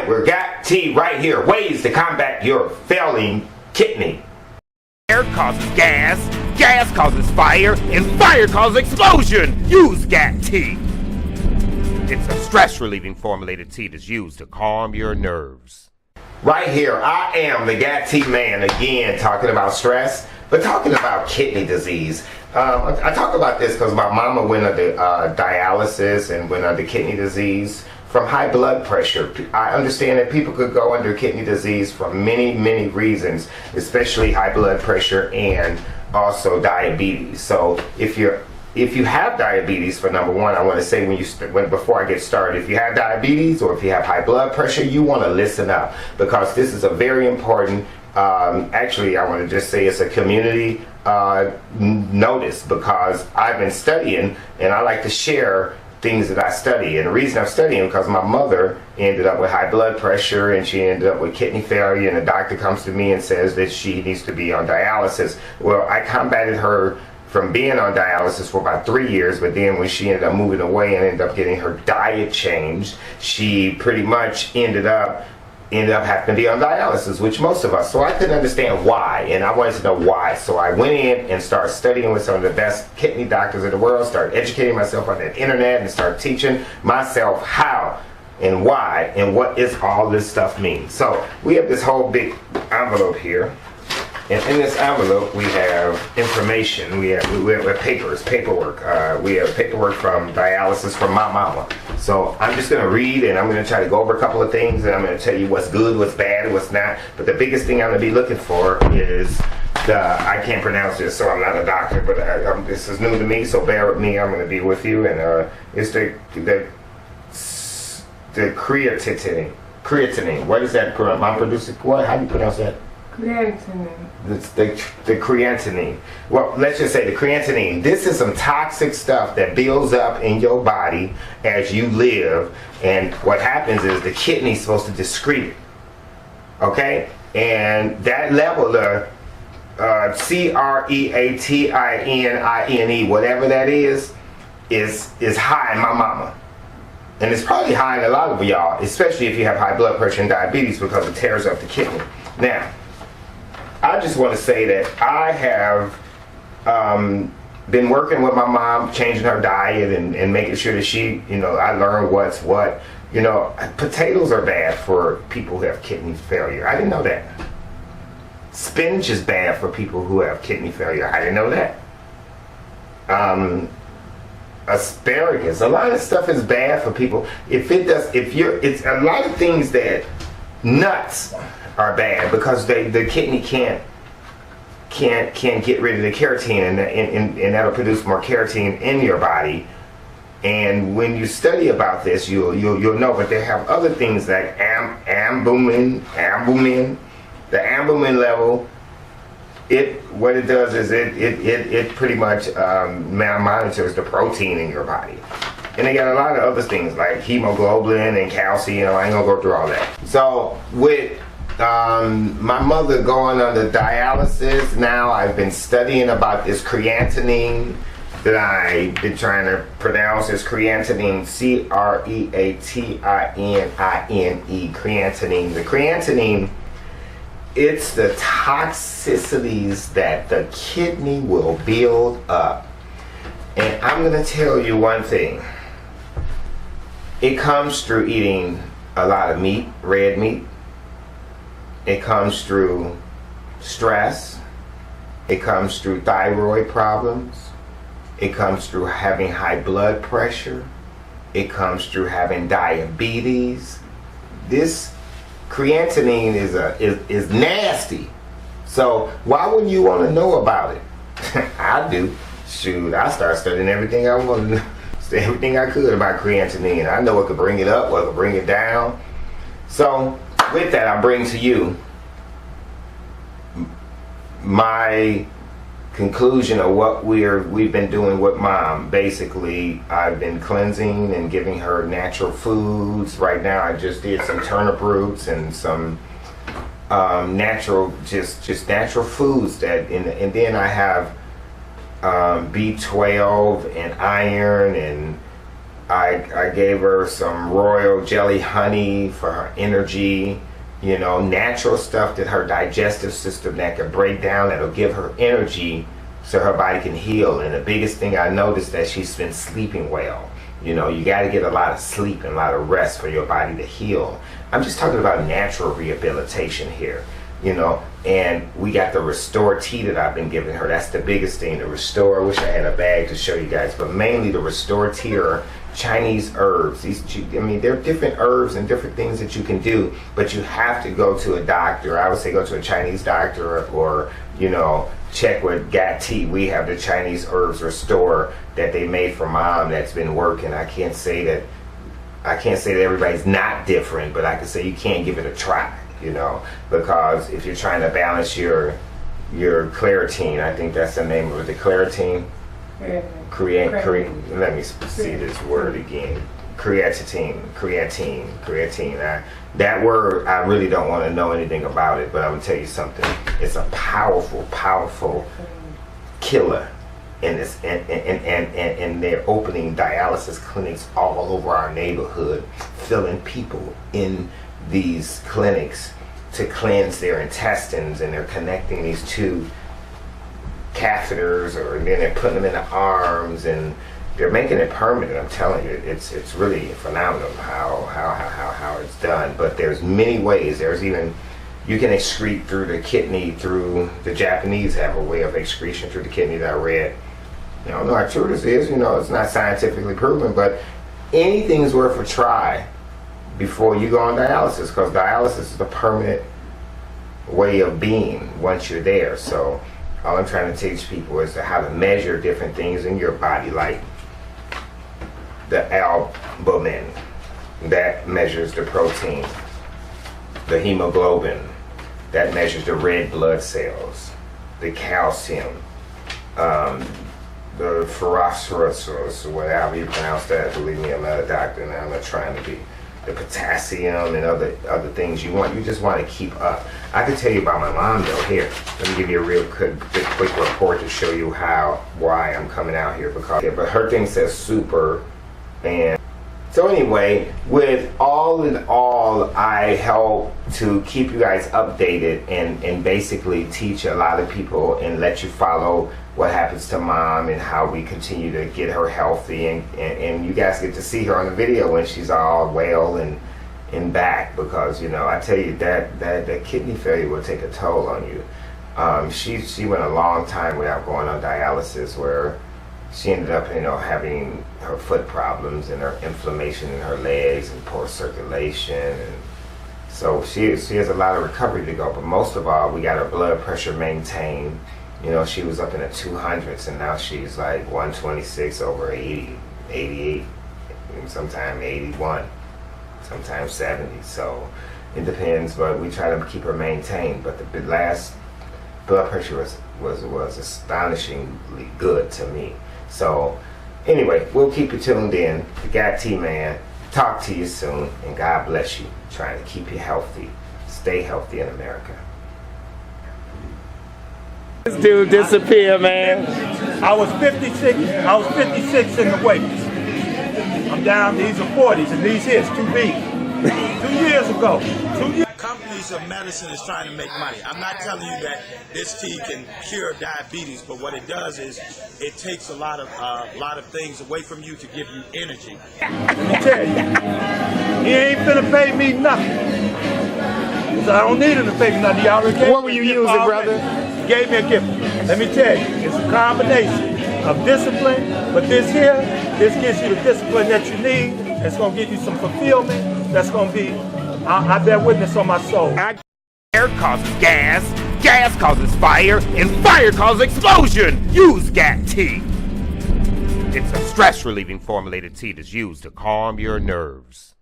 right, we got tea right here. Ways to combat your failing kidney. Air causes gas, gas causes fire, and fire causes explosion. Use GAT tea. It's a stress-relieving formulated tea that's used to calm your nerves. Right here, I am the GAT tea man again, talking about stress, but talking about kidney disease. I talk about this because my mama went under dialysis and went under kidney disease from high blood pressure. I understand that people could go under kidney disease for many, many reasons, especially high blood pressure and also diabetes. So if you have diabetes, for number one, I want to say before I get started, if you have diabetes or if you have high blood pressure, you want to listen up, because this is a very important, actually I want to just say it's a community notice, because I've been studying and I like to share things that I study. And the reason I'm studying because my mother ended up with high blood pressure and she ended up with kidney failure, and the doctor comes to me and says that she needs to be on dialysis. Well, I combated her from being on dialysis for about 3 years, but then when she ended up moving away and ended up getting her diet changed, she pretty much ended up having to be on dialysis, which most of us. So I couldn't understand why, and I wanted to know why. So I went in and started studying with some of the best kidney doctors in the world, started educating myself on the internet, and started teaching myself how and why and what is all this stuff mean. So we have this whole big envelope here. And in this envelope, we have information. We have paperwork. We have paperwork from dialysis from my mama. So I'm just going to read, and I'm going to try to go over a couple of things, and I'm going to tell you what's good, what's bad, and what's not. But the biggest thing I'm going to be looking for is I can't pronounce this, so I'm not a doctor, but this is new to me, so bear with me. I'm going to be with you, and it's the creatinine. What is that? Mom producing what? How do you pronounce that? Creatinine. It's the creatinine. Well, let's just say the creatinine. This is some toxic stuff that builds up in your body as you live, and what happens is the kidney's supposed to excrete it. Okay? And that level of creatinine, whatever that is high in my mama. And it's probably high in a lot of y'all, especially if you have high blood pressure and diabetes, because it tears up the kidney. Now, I just want to say that I have been working with my mom, changing her diet and making sure that she, I learned what's what. Potatoes are bad for people who have kidney failure. I didn't know that. Spinach is bad for people who have kidney failure. I didn't know that. Asparagus, a lot of stuff is bad for people. It's a lot of things that nuts are bad because the kidney can't get rid of the keratin, and that'll produce more keratin in your body. And when you study about this, you'll know. But they have other things like albumin. The albumin level, what it does is it pretty much monitors the protein in your body. And they got a lot of other things like hemoglobin and calcium. I ain't gonna go through all that. So with my mother going under dialysis, now I've been studying about this creatinine that I've been trying to pronounce. Is creatinine, creatinine, creatinine. The creatinine, it's the toxicities that the kidney will build up. And I'm going to tell you one thing. It comes through eating a lot of meat, red meat. It comes through stress. It comes through thyroid problems. It comes through having high blood pressure. It comes through having diabetes. This creatinine is nasty. So why wouldn't you want to know about it? I do. Shoot, I started studying everything I wanted, everything I could about creatinine. I know it could bring it up or it could bring it down. So with that, I bring to you my conclusion of what we've been doing with Mom. Basically, I've been cleansing and giving her natural foods. Right now, I just did some turnip roots and some natural, just natural foods and then I have B12 and iron and I gave her some royal jelly honey for her energy, you know, natural stuff that her digestive system that can break down, that'll give her energy so her body can heal. And the biggest thing I noticed that she's been sleeping well. You know, you got to get a lot of sleep and a lot of rest for your body to heal. I'm just talking about natural rehabilitation here, you know. And we got the Restore tea that I've been giving her. That's the biggest thing, the Restore. I wish I had a bag to show you guys, but mainly the Restore tea are Chinese herbs. I mean, there are different herbs and different things that you can do, but you have to go to a doctor. I would say go to a Chinese doctor, or you know, check with Gat Tea. We have the Chinese herbs Restore that they made for mom that's been working. I can't say that everybody's not different, but I can say you can't give it a try, you know, because if you're trying to balance your Claritine, I think that's the name of it, the Claritine. Let me see this word again. Creatine. That word, I really don't want to know anything about it, but I'm gonna tell you something. It's a powerful killer. And they're opening dialysis clinics all over our neighborhood, filling people in these clinics to cleanse their intestines, and they're connecting these two catheters, or then they're putting them in the arms, and they're making it permanent. I'm telling you, it's really phenomenal how it's done. But there's many ways. There's even, you can excrete through the kidney, through the Japanese have a way of excretion through the kidney that I read. I don't know how true this is, you know, it's not scientifically proven, but anything's worth a try before you go on dialysis, because dialysis is a permanent way of being once you're there. So all I'm trying to teach people is how to measure different things in your body, like the albumin, that measures the protein, the hemoglobin, that measures the red blood cells, the calcium, the phosphorus, or whatever you pronounce that. Believe me, I'm not a doctor and I'm not trying to be. The potassium and other things you just want to keep up. I can tell you about my mom though. Here, let me give you a real quick report to show you why I'm coming out here, because but her thing says super. And so anyway, with all in all, I help to keep you guys updated and basically teach a lot of people and let you follow what happens to mom and how we continue to get her healthy, and you guys get to see her on the video when she's all well and back, because you know, I tell you that kidney failure will take a toll on you. She went a long time without going on dialysis, where she ended up, you know, having her foot problems and her inflammation in her legs and poor circulation, and so she has a lot of recovery to go. But most of all, we got her blood pressure maintained. You know, she was up in the 200s, and now she's like 126 over 80, 88, sometimes 81, sometimes 70. So it depends, but we try to keep her maintained. But the last blood pressure was astonishingly good to me. So anyway, we'll keep you tuned in. The Gat Tea Man, talk to you soon, and God bless you. Trying to keep you healthy. Stay healthy in America. This dude disappeared, man. I was 56 in the weight. I'm down, these are 40s, and these here's too big. 2 years ago. Companies of medicine is trying to make money. I'm not telling you that this tea can cure diabetes, but what it does is it takes a lot of things away from you to give you energy. Let me tell you, he ain't finna pay me nothing. So I don't need him to pay me nothing. He already gave What were you me a gift using, already. brother? He gave me a gift. Let me tell you, it's a combination of discipline, but this gives you the discipline that you need. It's gonna give you some fulfillment. That's gonna be, I bear witness on my soul. Air causes gas, gas causes fire, and fire causes explosion. Use Gat Tea. It's a stress-relieving formulated tea that's used to calm your nerves.